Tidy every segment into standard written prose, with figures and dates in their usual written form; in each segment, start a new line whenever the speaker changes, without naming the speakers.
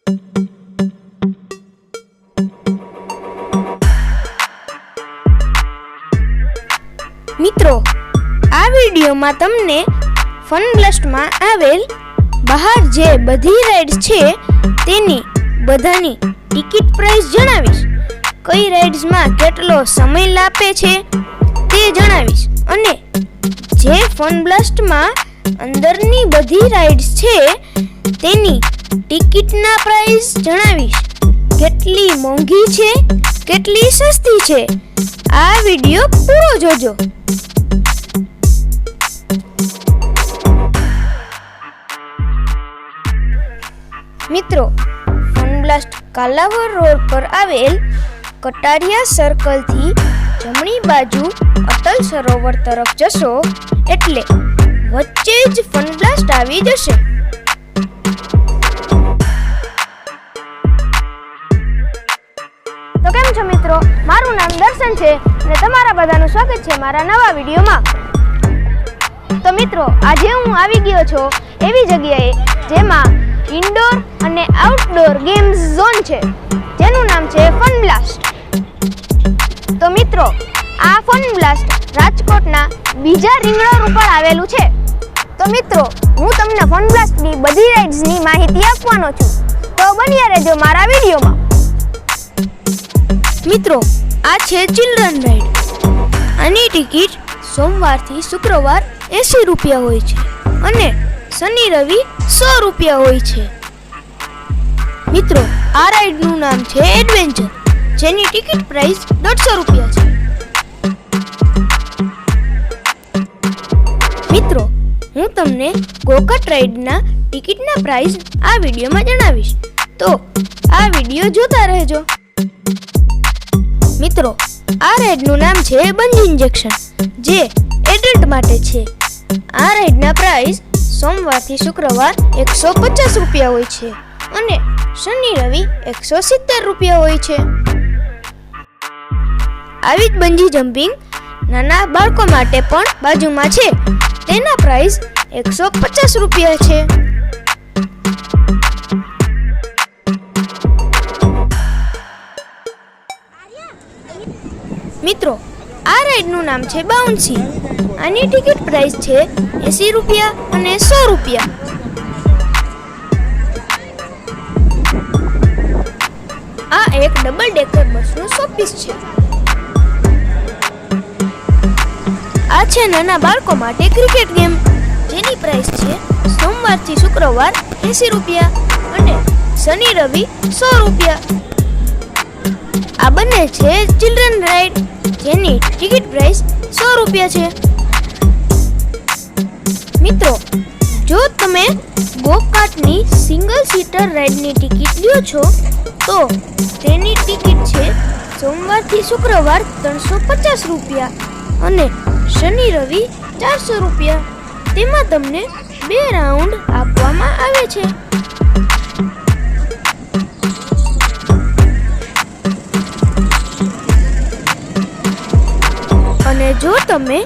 મિત્રો, આ વિડીયોમાં તમને ફન બ્લાસ્ટમાં આવેલ બહાર જે બધી રાઇડ્સ છે તેની બધાની ટિકિટ પ્રાઇસ જણાવીશ. કઈ રાઇડ્સમાં કેટલો સમય લાગે છે તે જણાવીશ અને જે ફન બ્લાસ્ટમાં અંદરની બધી રાઇડ્સ છે તેની ટિકિટના પ્રાઇસ જણાવીશ. કેટલી મોંઘી છે, કેટલી સસ્તી છે, આ વિડીયો પૂરો જોજો. મિત્રો, ફન બ્લાસ્ટ કાલાવડ રોડ પર આવેલ કટારિયા સર્કલ થી જમણી બાજુ અટલ સરોવર તરફ જશો એટલે વચ્ચે જ ફન બ્લાસ્ટ આવી જશે. તો કેમ છો મિત્રો, મારું નામ દર્શન છે અને તમારા બધાનું સ્વાગત છે મારા નવા વિડીયોમાં. તો મિત્રો, આજે હું આવી ગયો છું એવી જગ્યાએ જેમાં ઇન્ડોર અને આઉટડોર ગેમ્સ ઝોન છે, જેનું નામ છે ફન બ્લાસ્ટ. તો મિત્રો, આ ફન બ્લાસ્ટ રાજકોટના બીજા રિંગ રોડ ઉપર આવેલું છે. તો મિત્રો, હું તમને ફન બ્લાસ્ટની બધી રાઇડ્સની માહિતી આપવાનો છું, તો બન્યા રહેજો મારા વિડીયોમાં. મિત્રો, આ છે ચિલ્ડ્રન રાઇડ. આની ટિકિટ સોમવારથી શુક્રવાર 80 રૂપિયા હોય છે અને શનિ રવિ 100 રૂપિયા હોય છે. મિત્રો, આ રાઇડનું નામ છે એડવેન્ચર, જેની ટિકિટ પ્રાઇસ 150 રૂપિયા છે. મિત્રો, હું તમને ગોકાર્ટ રાઇડના ટિકિટના પ્રાઇસ આ વિડીયોમાં જણાવીશ, તો આ વિડીયો જોતા રહેજો. મિત્રો, આ રાઇડનું નામ છે બંજી ઇન્જેક્શન, જે એડલ્ટ માટે છે. આ રાઇડના પ્રાઇસ સોમવારથી શુક્રવાર 150 રૂપિયા હોય છે અને શનિ રવિ 170 રૂપિયા હોય છે. આવી જ બંજી જમ્પિંગ નાના બાળકો માટે પણ બાજુમાં છે, તેના પ્રાઇસ 150 રૂપિયા છે. મિત્રો, આ રાઇડનું નામ છે બાઉન્સી. આની ટિકિટ પ્રાઇસ છે 80 રૂપિયા અને 100 રૂપિયા. આ એક ડબલ ડેકર બસનું શોપીસ છે. આ છે નાના બાળકો માટે ક્રિકેટ ગેમ, જેની પ્રાઇસ છે સોમવારથી શુક્રવાર 80 રૂપિયા અને શનિ રવિ 100 રૂપિયા. આ બંને છે ચિલ્ડ્રન રાઇડ, જેની ટિકિટ પ્રાઇસ 100 રૂપિયા છે. મિત્રો, જો તમે ગોકાર્ટની સિંગલ સીટર રાઇડની ટિકિટ લ્યો છો તો તેની ટિકિટ છે સોમવારથી શુક્રવાર 350 રૂપિયા અને શનિ રવિ 400 રૂપિયા. તેમાં તમને 2 રાઉન્ડ આપવામાં આવે છે. અને જો તમે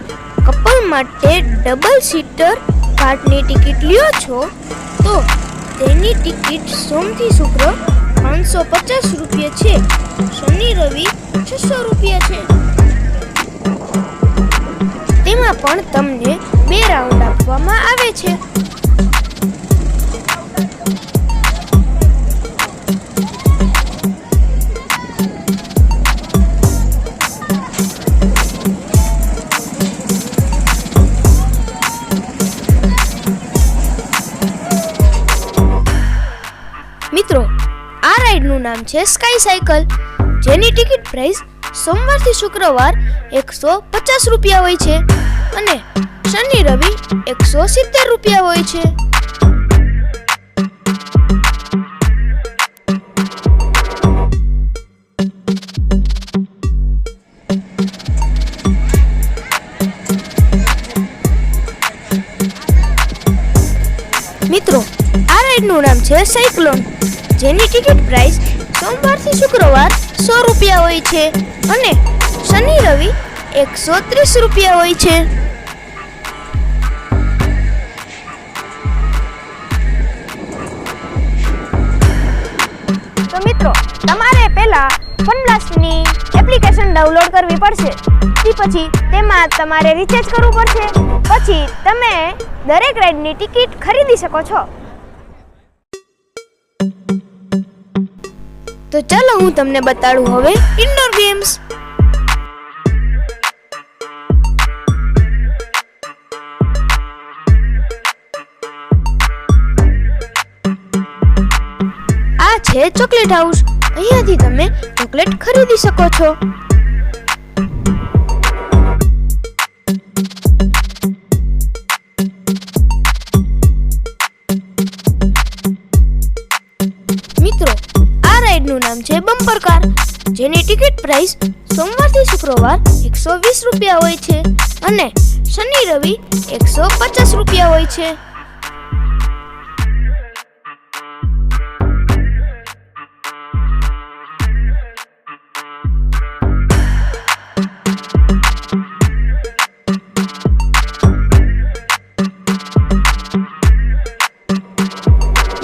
કપલ માટે ડબલ સીટર કાર્ટની ટિકિટ લ્યો છો તો તેની ટિકિટ સોમથી શુક્ર 550 રૂપિયા છે, શનિ રવિ 600 રૂપિયા છે. તેમાં પણ તમને 2 રાઉન્ડ આપવામાં આવે છે. મિત્રો, આ રાઇડનું નામ છે સ્કાય સાયકલ, જેની ટિકિટ પ્રાઇસ સોમવારથી શુક્રવાર 150 રૂપિયા હોય છે અને શનિ રવિ 170 રૂપિયા હોય છે. મિત્રો, આ રાઇડનું નામ છે સાયક્લોન, જેની ટિકિટ પ્રાઇસ સોમવારથી શુક્રવાર 100 રૂપિયા હોય છે અને શનિ રવિ 130 રૂપિયા હોય છે. મિત્રો, તમારે પહેલા ફન બ્લાસ્ટની એપ્લિકેશન ડાઉનલોડ કરવી પડશે. તે પછી તેમાં તમારે રિચાર્જ કરવું પડશે. પછી તમે દરેક રાઇડની ટિકિટ ખરીદી શકો છો. તો ચાલો હું તમને બતાડું હવે ઇન્ડોર ગેમ્સ. આ છે ચોકલેટ હાઉસ. અહીંયાથી તમે ચોકલેટ ખરીદી શકો છો. મિત્રો, આ રાઈડનું નામ છે બમ્પર કાર, જેની ટિકિટ પ્રાઇસ સોમવારથી શુક્રવાર 120 રૂપિયા હોય છે અને શનિ રવિ 150 રૂપિયા હોય છે.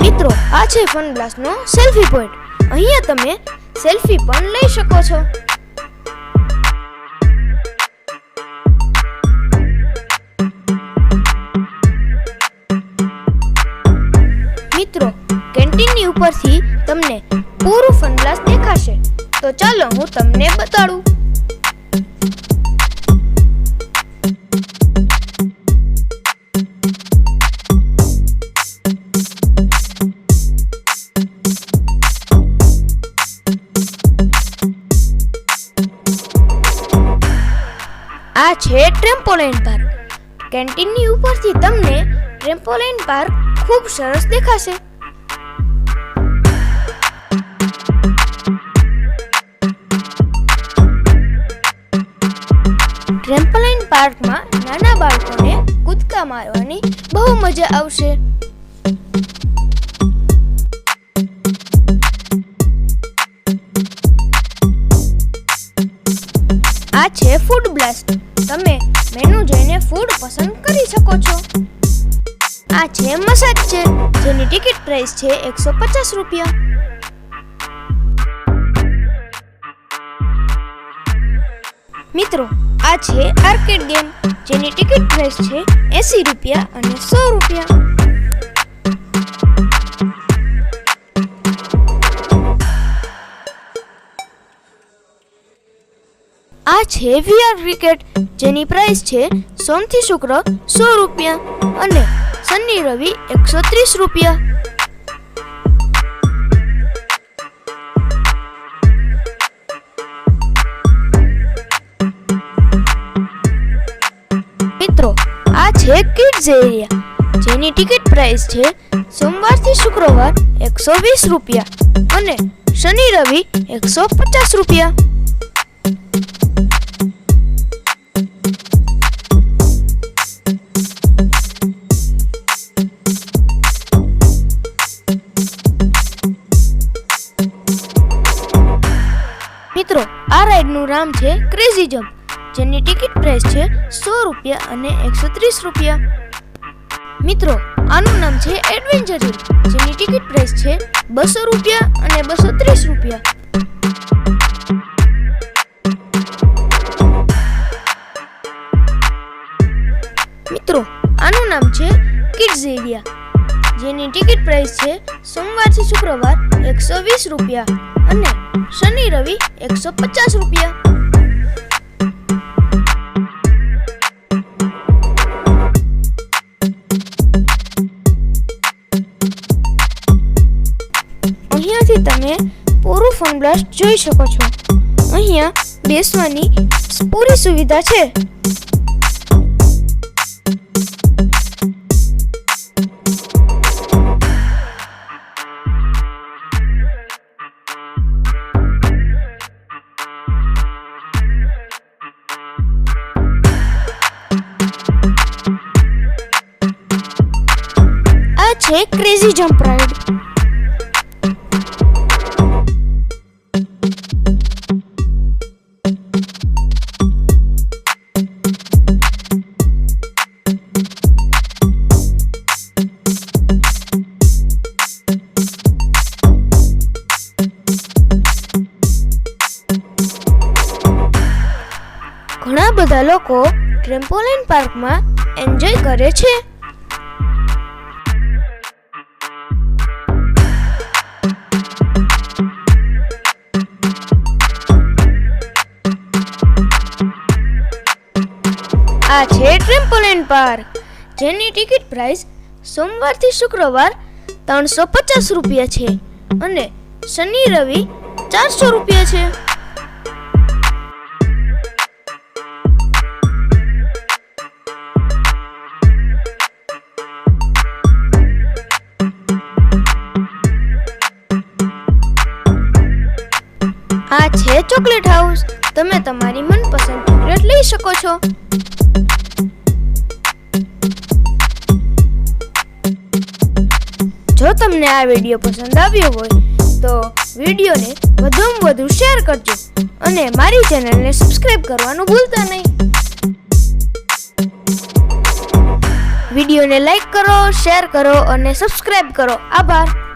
મિત્રો, આ છે ફન બ્લાસ્ટનો સેલ્ફી પોઈન્ટ. અહીંયા તમે સેલ્ફી પણ લઈ શકો છો. મિત્રો, કેન્ટીનની ઉપરથી તમને પૂરું ફન બ્લાસ્ટ દેખાશે. તો ચાલો હું તમને બતાડું. આ છે ટ્રેમ્પોલાઇન પાર્ક. કેન્ટીનની ઉપરથી તમને ટ્રેમ્પોલાઇન પાર્ક ખૂબ સરસ દેખાશે. ટ્રેમ્પોલાઇન પાર્કમાં નાના બાળકોને કૂદકા મારવાની બહુ મજા આવશે. આ છે ફૂડ બ્લાસ્ટ. તમે મેનુ જોઈને ફૂડ પસંદ કરી શકો છો. આ છે મસાજ છે, જેની ટિકિટ પ્રાઇસ છે 150 રૂપિયા. મિત્રો, આ છે આર્કેડ ગેમ, જેની ટિકિટ પ્રાઇસ છે 80 રૂપિયા અને 100 રૂપિયા. આ છે VR ક્રિકેટ, જેની પ્રાઇસ છે સોમથી શુક્ર 100 રૂપિયા અને શનિ રવિ 130 રૂપિયા. મિત્રો, આ છે કિડ્સ એરિયા, જેની ટિકિટ પ્રાઇસ છે સોમવારથી શુક્રવાર 120 રૂપિયા અને શનિ રવિ 150 રૂપિયા. મિત્રો, આ રાઈડનું નામ છે ક્રેઝી જમ્પ, જેની ટિકિટ પ્રાઇસ છે 100 રૂપિયા અને 130 રૂપિયા. મિત્રો, આનું નામ છે એડવેન્ચર હિલ, જેની ટિકિટ પ્રાઇસ છે 200 રૂપિયા અને 230 રૂપિયા. મિત્રો, આનું નામ છે કિડ્સ એરિયા, જેની ટિકિટ પ્રાઇસ છે સોમવારથી શુક્રવાર 120 રૂપિયા અને શનિ રવિ 150 રૂપિયા. અહીંયાથી તમે પૂરું ફન બ્લાસ્ટ જોઈ શકો છો. અહીંયા બેસવાની પૂરી સુવિધા છે. આ છે ક્રેઝી જમ્પ રાઇડ. બધા લોકો ટ્રેમ્પોલાઇન પાર્કમાં એન્જોય કરે છે. આ છે ટ્રેમ્પોલાઇન પાર્ક, જેની ટિકિટ પ્રાઇસ સોમવારથી શુક્રવાર 350 રૂપિયા છે અને શનિ રવિ 400 રૂપિયા છે. આ છે ચોકલેટ હાઉસ, તમે તમારી મનપસંદ ચોકલેટ લઈ શકો છો. જો તમને આ વિડીયો પસંદ આવ્યો હોય તો વિડીયોને વધુમાં વધુ શેર કરજો અને મારી ચેનલને સબસ્ક્રાઇબ કરવાનું ભૂલતા નહીં. વિડીયોને લાઈક કરો, શેર કરો અને સબસ્ક્રાઇબ કરો. આભાર.